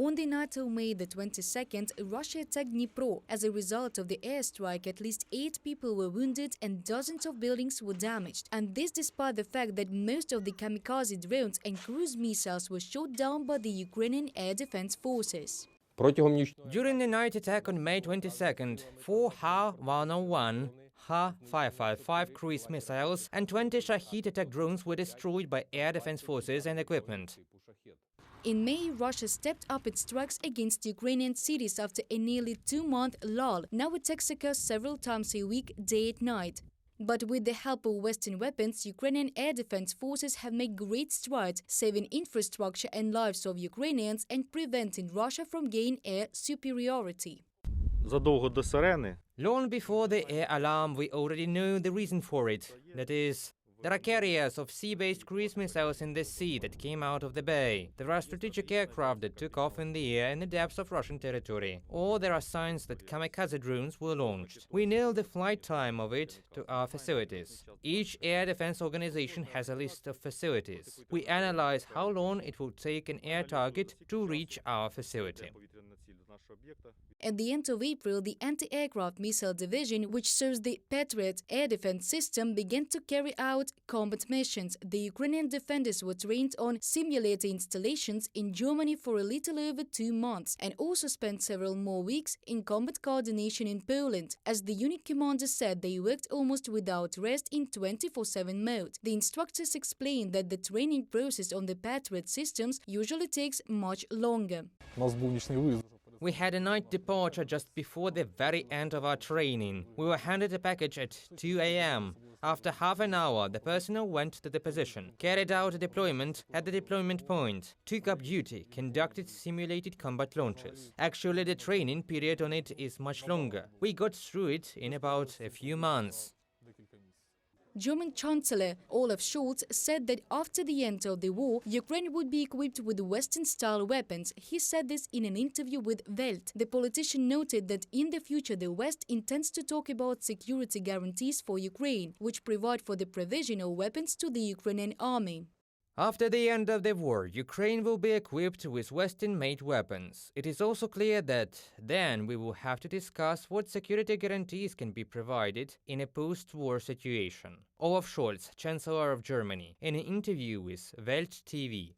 On the night of May the 22nd, Russia attacked Dnipro. As a result of the airstrike, at least 8 people were wounded and dozens of buildings were damaged. And this despite the fact that most of the kamikaze drones and cruise missiles were shot down by the Ukrainian air defense forces. During the night attack on May 22nd, 4 Ha-101, Ha-555 cruise missiles and 20 Shahid attack drones were destroyed by air defense forces and equipment. In May, Russia stepped up its strikes against Ukrainian cities after a nearly 2-month lull. Now attacks occur several times a week, day and night. But with the help of Western weapons, Ukrainian air defense forces have made great strides, saving infrastructure and lives of Ukrainians and preventing Russia from gaining air superiority. Long before the air alarm, we already know the reason for it. That is, there are carriers of sea-based cruise missiles in the sea that came out of the bay. There are strategic aircraft that took off in the air in the depths of Russian territory. Or there are signs that kamikaze drones were launched. We know the flight time of it to our facilities. Each air defense organization has a list of facilities. We analyze how long it will take an air target to reach our facility. At the end of April, the Anti-Aircraft Missile Division, which serves the Patriot air defense system, began to carry out combat missions. The Ukrainian defenders were trained on simulator installations in Germany for a little over 2 months and also spent several more weeks in combat coordination in Poland. As the unit commander said, they worked almost without rest in 24/7 mode. The instructors explained that the training process on the Patriot systems usually takes much longer. We had a night departure just before the very end of our training. We were handed a package at 2 a.m. After half an hour, the personnel went to the position, carried out a deployment at the deployment point, took up duty, conducted simulated combat launches. Actually, the training period on it is much longer. We got through it in about a few months. German Chancellor Olaf Scholz said that after the end of the war, Ukraine would be equipped with Western-style weapons. He said this in an interview with Welt. The politician noted that in the future the West intends to talk about security guarantees for Ukraine, which provide for the provision of weapons to the Ukrainian army. After the end of the war, Ukraine will be equipped with Western-made weapons. It is also clear that then we will have to discuss what security guarantees can be provided in a post-war situation. Olaf Scholz, Chancellor of Germany, in an interview with Welt TV.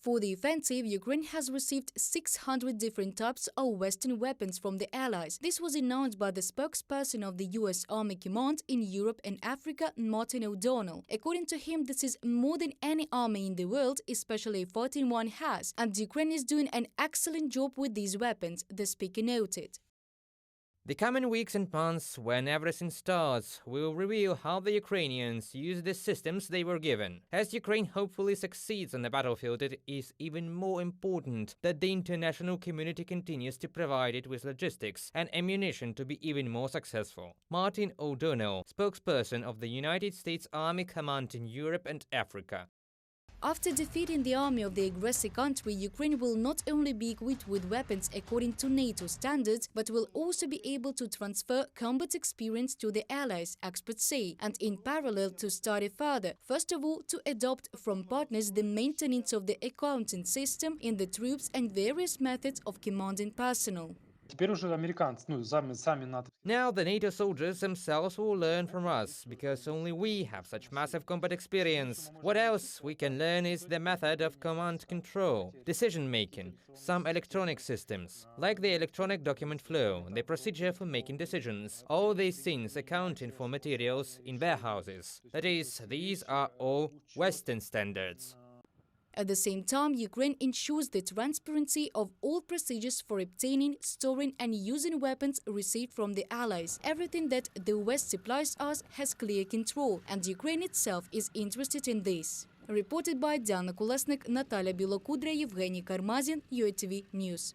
For the offensive, Ukraine has received 600 different types of Western weapons from the Allies. This was announced by the spokesperson of the US Army Command in Europe and Africa, Martin O'Donnell. According to him, this is more than any army in the world, especially a fighting one, has, and Ukraine is doing an excellent job with these weapons, the speaker noted. The coming weeks and months, when everything starts, will reveal how the Ukrainians use the systems they were given. As Ukraine hopefully succeeds on the battlefield, it is even more important that the international community continues to provide it with logistics and ammunition to be even more successful. Martin O'Donnell, spokesperson of the United States Army Command in Europe and Africa. After defeating the army of the aggressor country, Ukraine will not only be equipped with weapons according to NATO standards, but will also be able to transfer combat experience to the allies, experts say, and in parallel to study further. First of all, to adopt from partners the maintenance of the accounting system in the troops and various methods of commanding personnel. Now the NATO soldiers themselves will learn from us, because only we have such massive combat experience. What else we can learn is the method of command control, decision-making, some electronic systems, like the electronic document flow, the procedure for making decisions, all these things accounting for materials in warehouses. That is, these are all Western standards. At the same time, Ukraine ensures the transparency of all procedures for obtaining, storing and using weapons received from the Allies. Everything that the West supplies us has clear control, and Ukraine itself is interested in this. Reported by Diana Kulesnik, Natalia Bilokudra, Evgeny Karmazin, UATV News.